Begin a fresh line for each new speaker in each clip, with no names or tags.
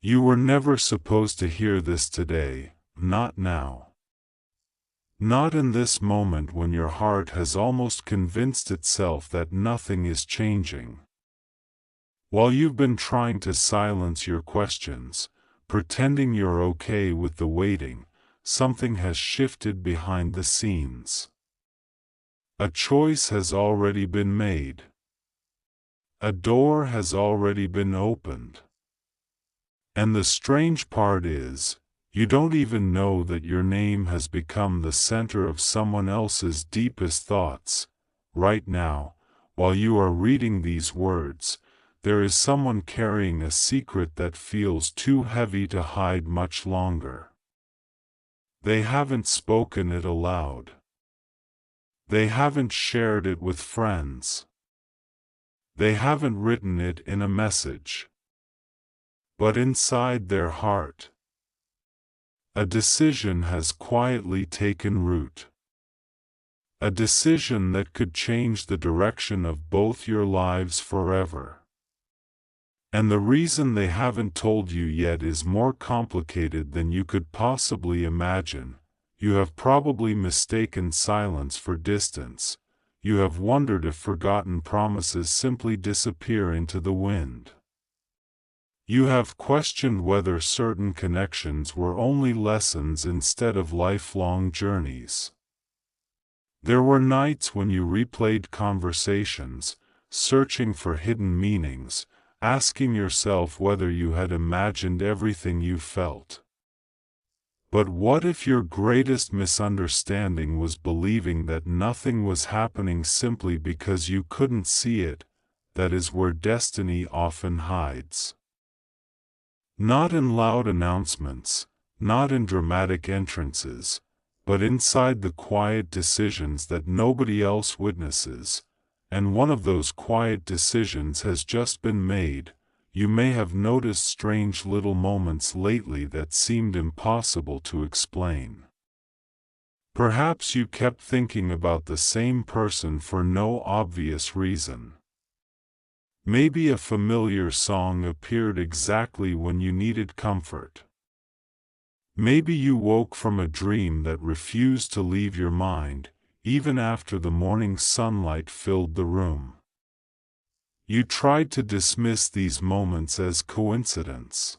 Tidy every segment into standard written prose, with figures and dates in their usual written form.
You were never supposed to hear this today, not now. Not in this moment when your heart has almost convinced itself that nothing is changing. While you've been trying to silence your questions, pretending you're okay with the waiting, something has shifted behind the scenes. A choice has already been made. A door has already been opened. And the strange part is, you don't even know that your name has become the center of someone else's deepest thoughts. Right now, while you are reading these words, there is someone carrying a secret that feels too heavy to hide much longer. They haven't spoken it aloud. They haven't shared it with friends. They haven't written it in a message. But inside their heart, a decision has quietly taken root. A decision that could change the direction of both your lives forever. And the reason they haven't told you yet is more complicated than you could possibly imagine. You have probably mistaken silence for distance. You have wondered if forgotten promises simply disappear into the wind. You have questioned whether certain connections were only lessons instead of lifelong journeys. There were nights when you replayed conversations, searching for hidden meanings, asking yourself whether you had imagined everything you felt. But what if your greatest misunderstanding was believing that nothing was happening simply because you couldn't see it? That is where destiny often hides. Not in loud announcements, not in dramatic entrances, but inside the quiet decisions that nobody else witnesses. And one of those quiet decisions has just been made. You may have noticed strange little moments lately that seemed impossible to explain. Perhaps you kept thinking about the same person for no obvious reason. Maybe a familiar song appeared exactly when you needed comfort. Maybe you woke from a dream that refused to leave your mind, even after the morning sunlight filled the room. You tried to dismiss these moments as coincidence.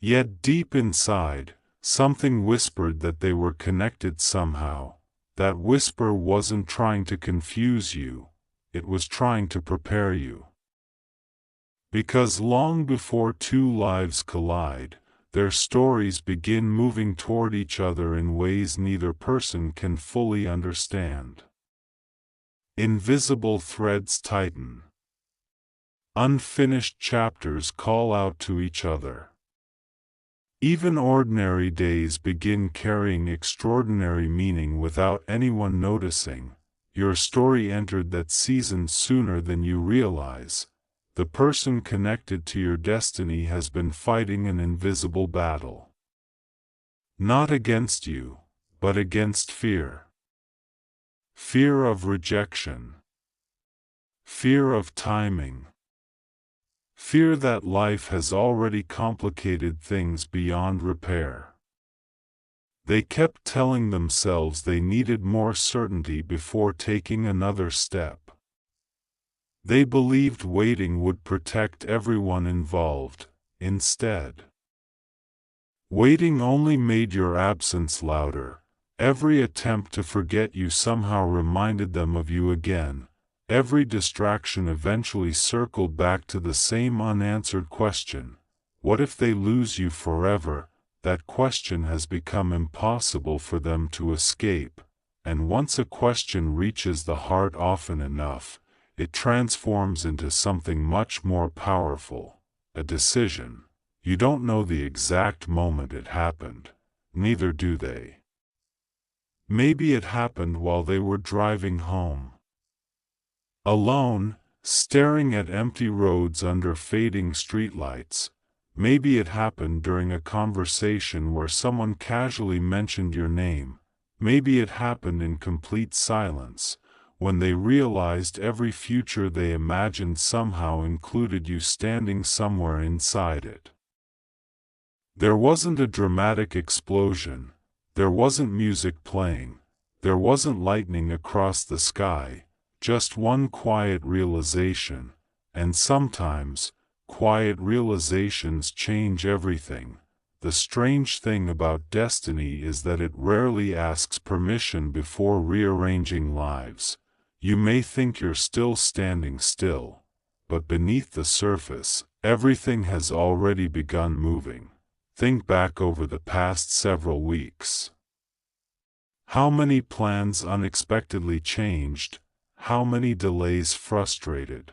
Yet deep inside, something whispered that they were connected somehow. That whisper wasn't trying to confuse you, it was trying to prepare you. Because long before two lives collide, their stories begin moving toward each other in ways neither person can fully understand. Invisible threads tighten. Unfinished chapters call out to each other. Even ordinary days begin carrying extraordinary meaning without anyone noticing. Your story entered that season sooner than you realize. The person connected to your destiny has been fighting an invisible battle. Not against you, but against fear. Fear of rejection. Fear of timing. Fear that life has already complicated things beyond repair. They kept telling themselves they needed more certainty before taking another step. They believed waiting would protect everyone involved. Instead, waiting only made your absence louder. Every attempt to forget you somehow reminded them of you again. Every distraction eventually circled back to the same unanswered question. What if they lose you forever? That question has become impossible for them to escape, and once a question reaches the heart often enough, it transforms into something much more powerful, a decision. You don't know the exact moment it happened, neither do they. Maybe it happened while they were driving home. Alone, staring at empty roads under fading streetlights. Maybe it happened during a conversation where someone casually mentioned your name. Maybe it happened in complete silence, when they realized every future they imagined somehow included you standing somewhere inside it. There wasn't a dramatic explosion, there wasn't music playing, there wasn't lightning across the sky, just one quiet realization, and sometimes, quiet realizations change everything. The strange thing about destiny is that it rarely asks permission before rearranging lives. You may think you're still standing still, but beneath the surface, everything has already begun moving. Think back over the past several weeks. How many plans unexpectedly changed? How many delays frustrated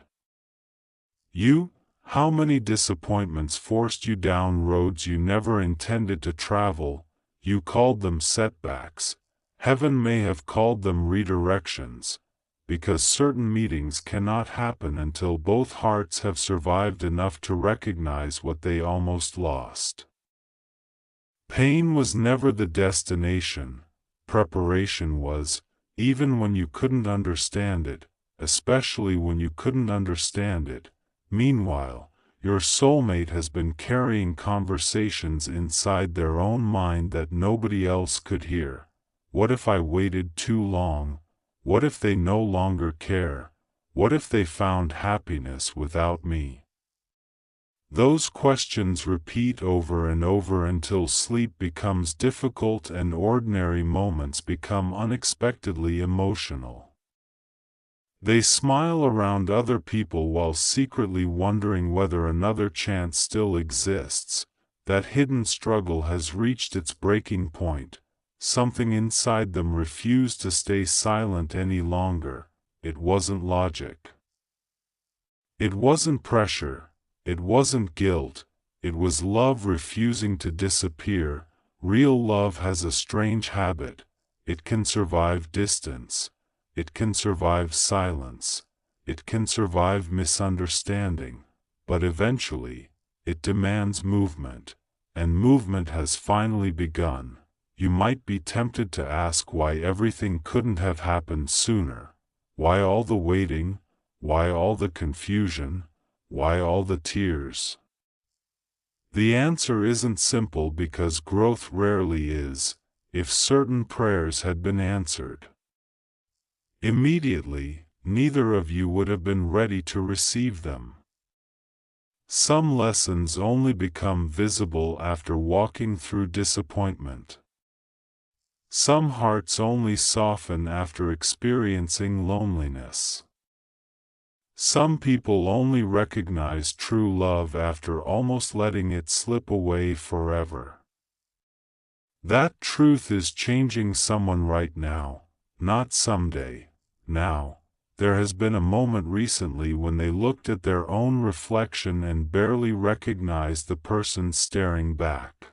you? How many disappointments forced you down roads you never intended to travel? You called them setbacks. Heaven may have called them redirections, because certain meetings cannot happen until both hearts have survived enough to recognize what they almost lost. Pain was never the destination, preparation was, even when you couldn't understand it, especially when you couldn't understand it. Meanwhile, your soulmate has been carrying conversations inside their own mind that nobody else could hear. What if I waited too long? What if they no longer care? What if they found happiness without me? Those questions repeat over and over until sleep becomes difficult and ordinary moments become unexpectedly emotional. They smile around other people while secretly wondering whether another chance still exists. That hidden struggle has reached its breaking point. Something inside them refused to stay silent any longer. It wasn't logic. It wasn't pressure. It wasn't guilt. It was love refusing to disappear. Real love has a strange habit. It can survive distance. It can survive silence. It can survive misunderstanding. But eventually, it demands movement. And movement has finally begun. You might be tempted to ask why everything couldn't have happened sooner. Why all the waiting? Why all the confusion? Why all the tears? The answer isn't simple because growth rarely is. If certain prayers had been answered immediately, neither of you would have been ready to receive them. Some lessons only become visible after walking through disappointment. Some hearts only soften after experiencing loneliness. Some people only recognize true love after almost letting it slip away forever. That truth is changing someone right now, not someday. Now, there has been a moment recently when they looked at their own reflection and barely recognized the person staring back.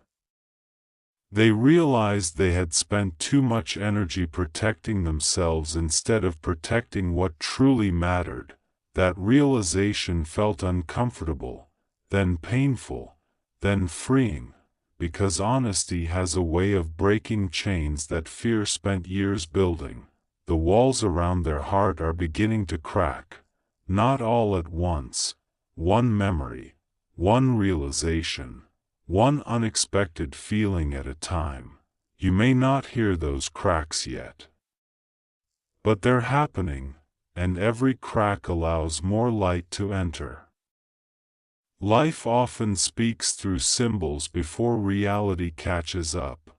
They realized they had spent too much energy protecting themselves instead of protecting what truly mattered. That realization felt uncomfortable, then painful, then freeing, because honesty has a way of breaking chains that fear spent years building. The walls around their heart are beginning to crack, not all at once. One memory, one realization, one unexpected feeling at a time. You may not hear those cracks yet, but they're happening, and every crack allows more light to enter. Life often speaks through symbols before reality catches up.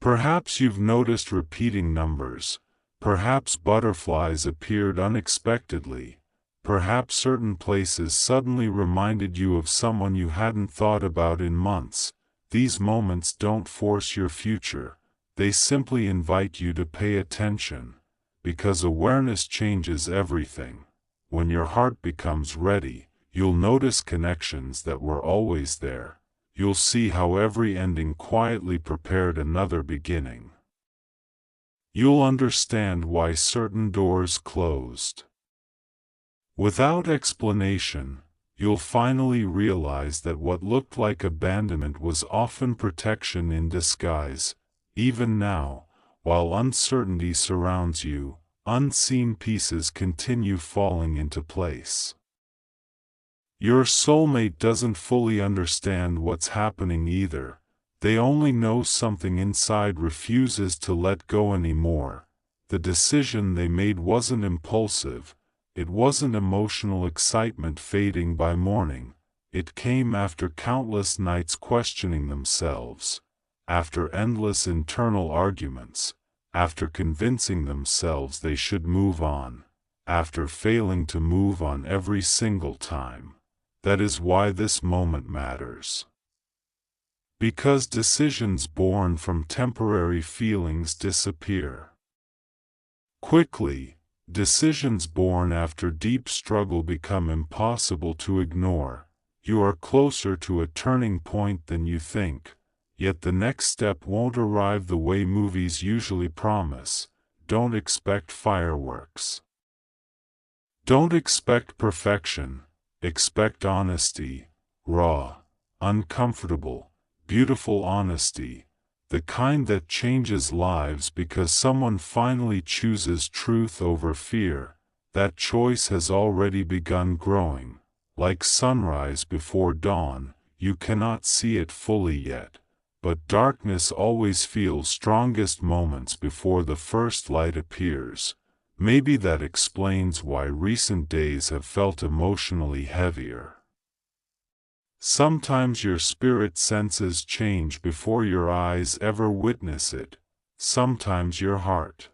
Perhaps you've noticed repeating numbers. Perhaps butterflies appeared unexpectedly. Perhaps certain places suddenly reminded you of someone you hadn't thought about in months. These moments don't force your future. They simply invite you to pay attention, because awareness changes everything. When your heart becomes ready, you'll notice connections that were always there. You'll see how every ending quietly prepared another beginning. You'll understand why certain doors closed. Without explanation, you'll finally realize that what looked like abandonment was often protection in disguise. Even now, while uncertainty surrounds you, unseen pieces continue falling into place. Your soulmate doesn't fully understand what's happening either. They only know something inside refuses to let go anymore. The decision they made wasn't impulsive. It wasn't emotional excitement fading by morning. It came after countless nights questioning themselves, after endless internal arguments, after convincing themselves they should move on, after failing to move on every single time. That is why this moment matters. Because decisions born from temporary feelings disappear quickly. Decisions born after deep struggle become impossible to ignore. You are closer to a turning point than you think, yet the next step won't arrive the way movies usually promise. Don't expect fireworks. Don't expect perfection. Expect honesty, raw, uncomfortable, beautiful honesty, the kind that changes lives because someone finally chooses truth over fear. That choice has already begun growing. Like sunrise before dawn, you cannot see it fully yet, but darkness always feels strongest moments before the first light appears. Maybe that explains why recent days have felt emotionally heavier. Sometimes your spirit senses change before your eyes ever witness it. Sometimes your heart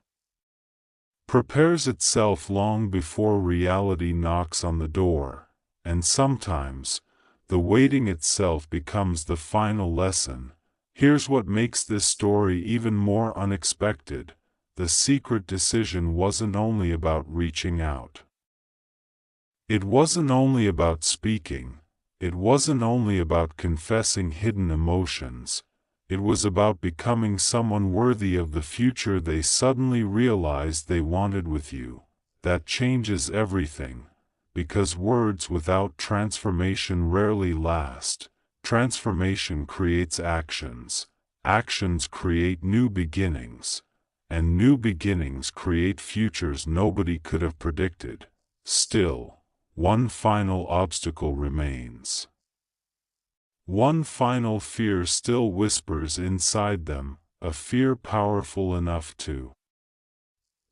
prepares itself long before reality knocks on the door. And sometimes, the waiting itself becomes the final lesson. Here's what makes this story even more unexpected. The secret decision wasn't only about reaching out. It wasn't only about speaking. It wasn't only about confessing hidden emotions. It was about becoming someone worthy of the future they suddenly realized they wanted with you. That changes everything. Because words without transformation rarely last. Transformation creates actions. Actions create new beginnings. And new beginnings create futures nobody could have predicted. Still, one final obstacle remains. One final fear still whispers inside them, a fear powerful enough to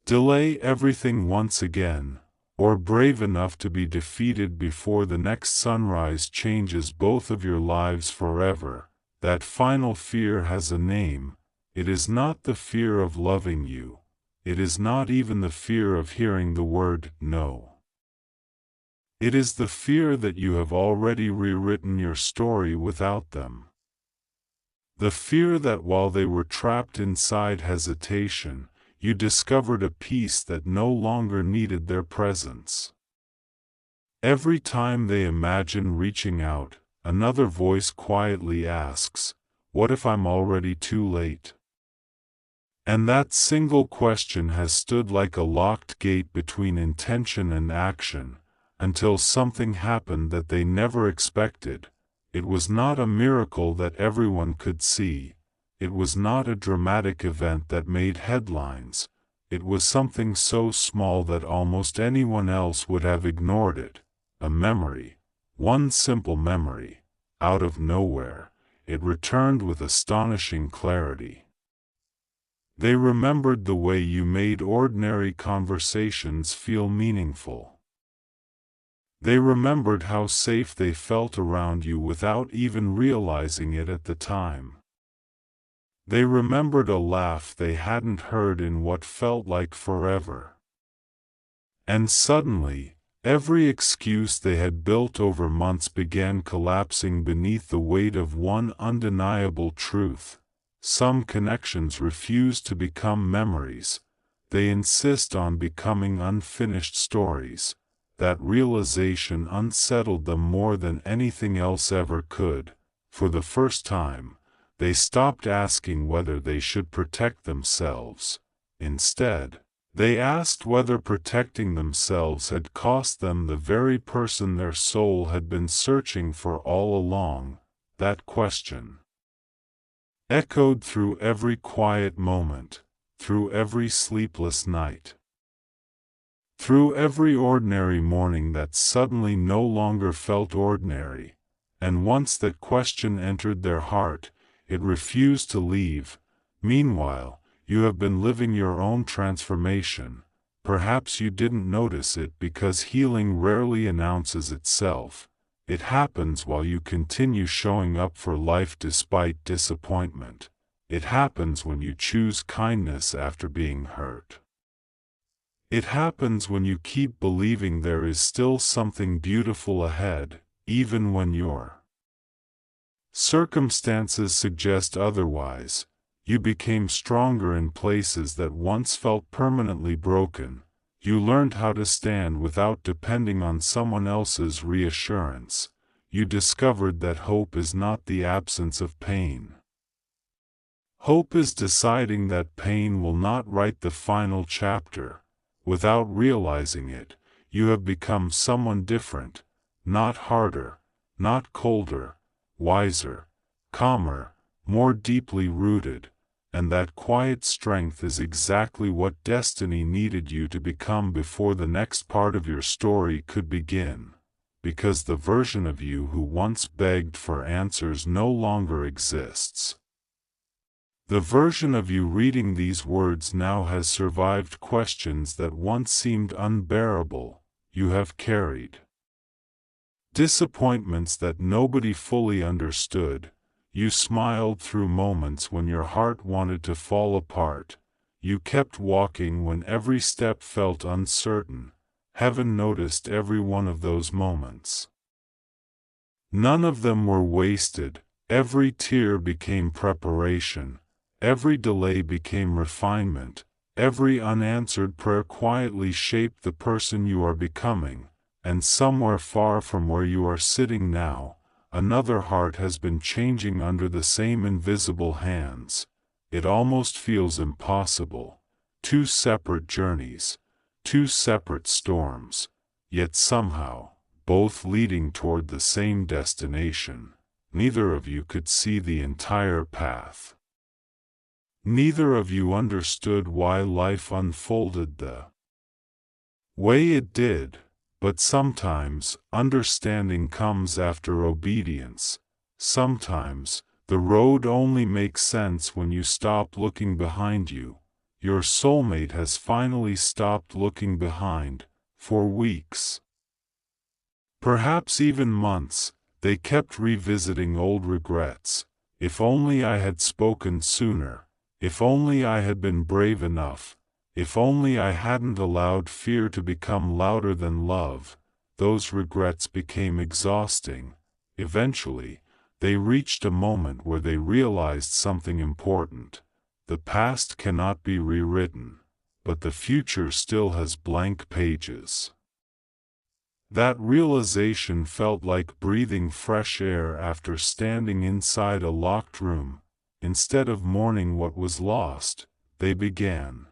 delay everything once again, or brave enough to be defeated before the next sunrise changes both of your lives forever. That final fear has a name. It is not the fear of loving you. It is not even the fear of hearing the word no. It is the fear that you have already rewritten your story without them. The fear that while they were trapped inside hesitation, you discovered a peace that no longer needed their presence. Every time they imagine reaching out, another voice quietly asks, "What if I'm already too late?" And that single question has stood like a locked gate between intention and action, until something happened that they never expected. It was not a miracle that everyone could see. It was not a dramatic event that made headlines. It was something so small that almost anyone else would have ignored it. A memory. One simple memory. Out of nowhere, it returned with astonishing clarity. They remembered the way you made ordinary conversations feel meaningful. They remembered how safe they felt around you without even realizing it at the time. They remembered a laugh they hadn't heard in what felt like forever. And suddenly, every excuse they had built over months began collapsing beneath the weight of one undeniable truth. Some connections refuse to become memories. They insist on becoming unfinished stories. That realization unsettled them more than anything else ever could. For the first time, they stopped asking whether they should protect themselves. Instead, they asked whether protecting themselves had cost them the very person their soul had been searching for all along. That question echoed through every quiet moment, through every sleepless night. Through every ordinary morning that suddenly no longer felt ordinary, and once that question entered their heart, it refused to leave. Meanwhile, you have been living your own transformation. Perhaps you didn't notice it because healing rarely announces itself. It happens while you continue showing up for life despite disappointment. It happens when you choose kindness after being hurt. It happens when you keep believing there is still something beautiful ahead, even when your circumstances suggest otherwise. You became stronger in places that once felt permanently broken. You learned how to stand without depending on someone else's reassurance. You discovered that hope is not the absence of pain. Hope is deciding that pain will not write the final chapter. Without realizing it, you have become someone different, not harder, not colder, wiser, calmer, more deeply rooted, and that quiet strength is exactly what destiny needed you to become before the next part of your story could begin, because the version of you who once begged for answers no longer exists. The version of you reading these words now has survived questions that once seemed unbearable. You have carried disappointments that nobody fully understood. You smiled through moments when your heart wanted to fall apart. You kept walking when every step felt uncertain. Heaven noticed every one of those moments. None of them were wasted. Every tear became preparation. Every delay became refinement. Every unanswered prayer quietly shaped the person you are becoming. And somewhere far from where you are sitting now, another heart has been changing under the same invisible hands. It almost feels impossible. Two separate journeys, two separate storms, yet somehow, both leading toward the same destination. Neither of you could see the entire path. Neither of you understood why life unfolded the way it did, but sometimes understanding comes after obedience. Sometimes the road only makes sense when you stop looking behind you. Your soulmate has finally stopped looking behind. For weeks, perhaps even months, they kept revisiting old regrets. If only I had spoken sooner. If only I had been brave enough. If only I hadn't allowed fear to become louder than love. Those regrets became exhausting. Eventually, they reached a moment where they realized something important. The past cannot be rewritten, but the future still has blank pages. That realization felt like breathing fresh air after standing inside a locked room. Instead of mourning what was lost, they began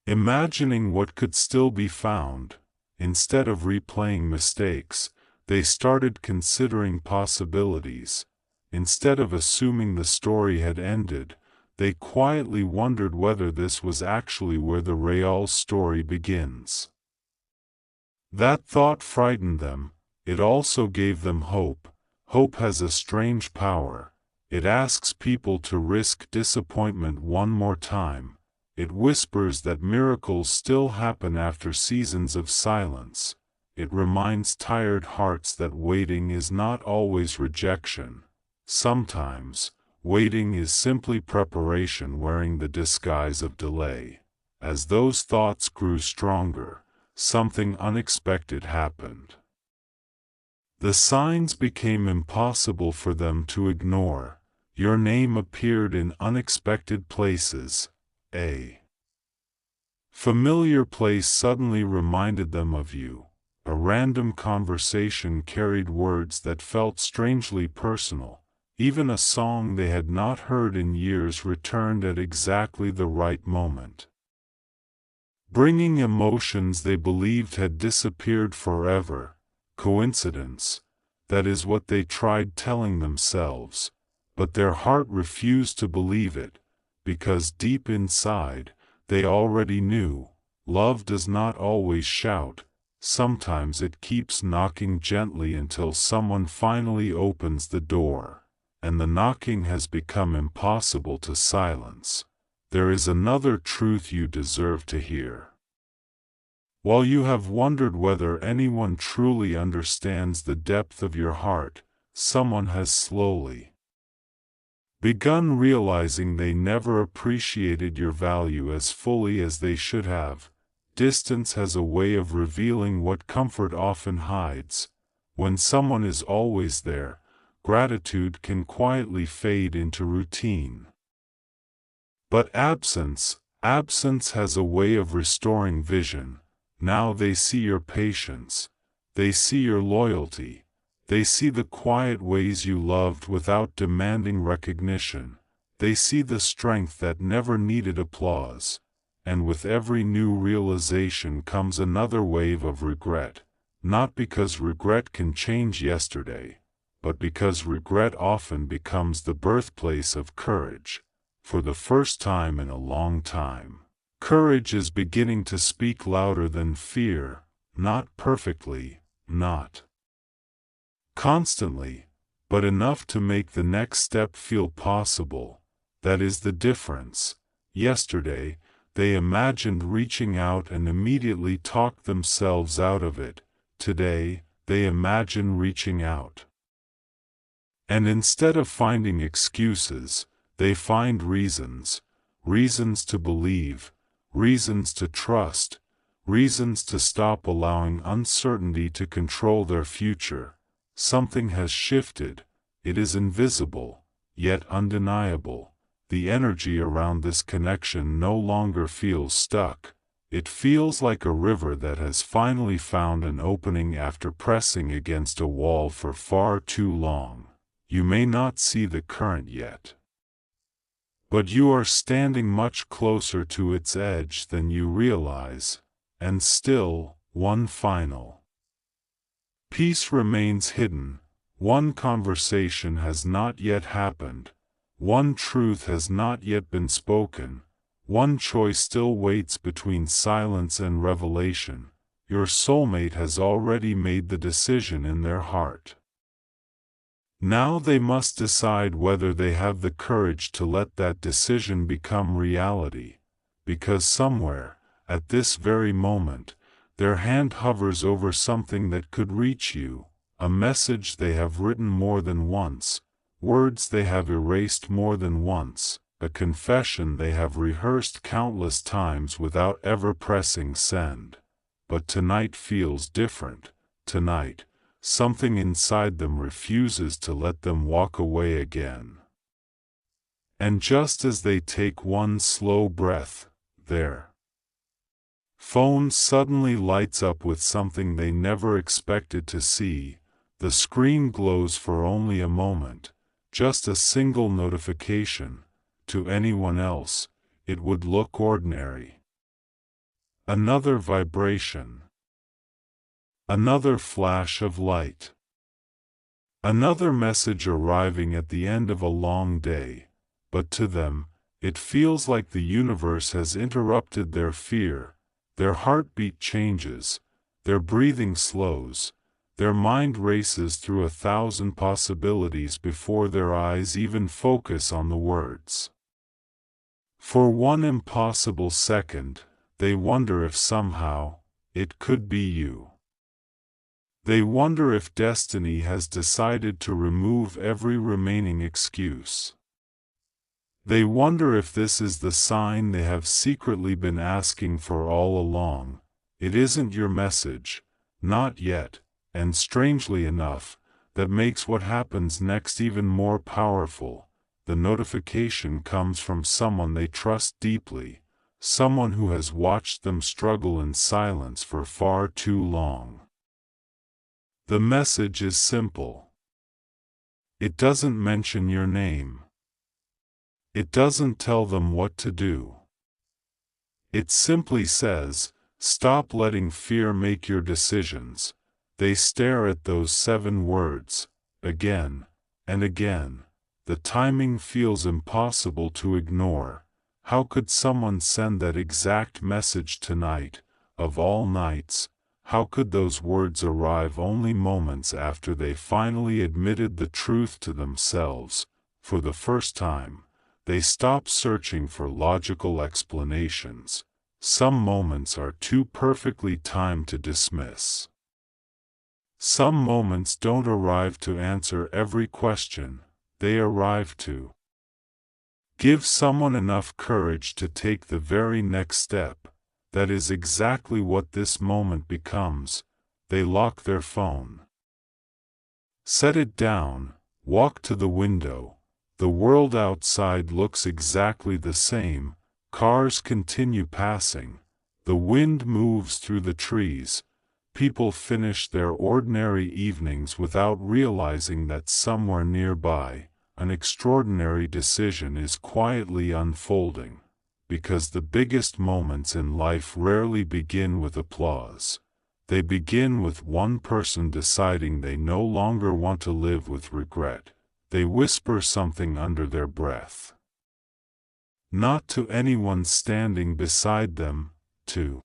imagining what could still be found. Instead of replaying mistakes, they started considering possibilities. Instead of assuming the story had ended, they quietly wondered whether this was actually where the real story begins. That thought frightened them. It also gave them hope. Hope has a strange power. It asks people to risk disappointment one more time. It whispers that miracles still happen after seasons of silence. It reminds tired hearts that waiting is not always rejection. Sometimes, waiting is simply preparation wearing the disguise of delay. As those thoughts grew stronger, something unexpected happened. The signs became impossible for them to ignore. Your name appeared in unexpected places. A familiar place suddenly reminded them of you. A random conversation carried words that felt strangely personal. Even a song they had not heard in years returned at exactly the right moment, bringing emotions they believed had disappeared forever. Coincidence? That is what they tried telling themselves. But their heart refused to believe it, because deep inside, they already knew. Love does not always shout, sometimes it keeps knocking gently until someone finally opens the door, and the knocking has become impossible to silence. There is another truth you deserve to hear. While you have wondered whether anyone truly understands the depth of your heart, someone has slowly begun realizing they never appreciated your value as fully as they should have. Distance has a way of revealing what comfort often hides. When someone is always there, gratitude can quietly fade into routine. But absence has a way of restoring vision. Now they see your patience. They see your loyalty. They see the quiet ways you loved without demanding recognition. They see the strength that never needed applause. And with every new realization comes another wave of regret. Not because regret can change yesterday, but because regret often becomes the birthplace of courage. For the first time in a long time, courage is beginning to speak louder than fear, not perfectly, not constantly, but enough to make the next step feel possible. That is the difference. Yesterday, they imagined reaching out and immediately talked themselves out of it. Today, they imagine reaching out. And instead of finding excuses, they find reasons. Reasons to believe, reasons to trust, reasons to stop allowing uncertainty to control their future. Something has shifted. It is invisible, yet undeniable. The energy around this connection no longer feels stuck. It feels like a river that has finally found an opening after pressing against a wall for far too long. You may not see the current yet, but you are standing much closer to its edge than you realize. And still, one final piece remains hidden. One conversation has not yet happened. One truth has not yet been spoken. One choice still waits between silence and revelation. Your soulmate has already made the decision in their heart. Now they must decide whether they have the courage to let that decision become reality. Because somewhere, at this very moment, their hand hovers over something that could reach you, a message they have written more than once, words they have erased more than once, a confession they have rehearsed countless times without ever pressing send. But tonight feels different. Tonight, something inside them refuses to let them walk away again. And just as they take one slow breath, their phone suddenly lights up with something they never expected to see. The screen glows for only a moment, just a single notification. To anyone else, it would look ordinary. Another vibration. Another flash of light. Another message arriving at the end of a long day. But to them, it feels like the universe has interrupted their fear. Their heartbeat changes, their breathing slows, their mind races through 1,000 possibilities before their eyes even focus on the words. For one impossible second, they wonder if somehow, it could be you. They wonder if destiny has decided to remove every remaining excuse. They wonder if this is the sign they have secretly been asking for all along. It isn't your message, not yet, and strangely enough, that makes what happens next even more powerful. The notification comes from someone they trust deeply, someone who has watched them struggle in silence for far too long. The message is simple. It doesn't mention your name. It doesn't tell them what to do. It simply says, stop letting fear make your decisions. They stare at those 7 words, again and again. The timing feels impossible to ignore. How could someone send that exact message tonight, of all nights? How could those words arrive only moments after they finally admitted the truth to themselves? For the first time, they stopped searching for logical explanations. Some moments are too perfectly timed to dismiss. Some moments don't arrive to answer every question, they arrive to give someone enough courage to take the very next step. That is exactly what this moment becomes. They lock their phone. Set it down, walk to the window. The world outside looks exactly the same. Cars continue passing. The wind moves through the trees. People finish their ordinary evenings without realizing that somewhere nearby, an extraordinary decision is quietly unfolding. Because the biggest moments in life rarely begin with applause. They begin with one person deciding they no longer want to live with regret. They whisper something under their breath. Not to anyone standing beside them, to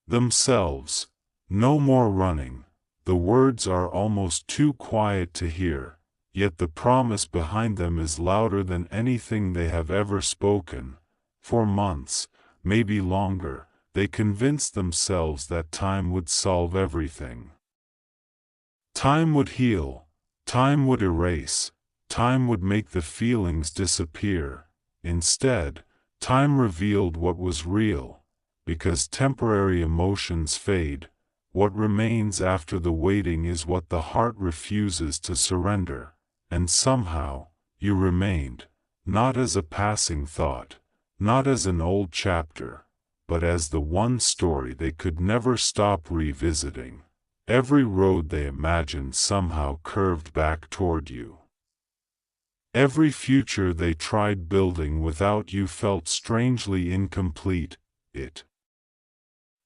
themselves. No more running. The words are almost too quiet to hear, yet the promise behind them is louder than anything they have ever spoken. For months, maybe longer, they convinced themselves that time would solve everything. Time would heal, time would erase, time would make the feelings disappear. Instead, time revealed what was real. Because temporary emotions fade, what remains after the waiting is what the heart refuses to surrender. And somehow, you remained, not as a passing thought, not as an old chapter, but as the one story they could never stop revisiting. Every road they imagined somehow curved back toward you. Every future they tried building without you felt strangely incomplete. It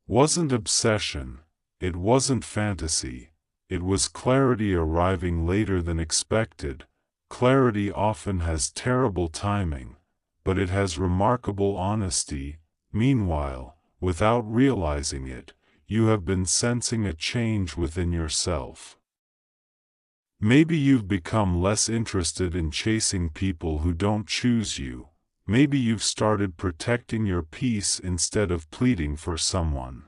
wasn't obsession, it wasn't fantasy, it was clarity arriving later than expected. Clarity often has terrible timing, but it has remarkable honesty. Meanwhile, without realizing it, you have been sensing a change within yourself. Maybe you've become less interested in chasing people who don't choose you. Maybe you've started protecting your peace instead of pleading for someone.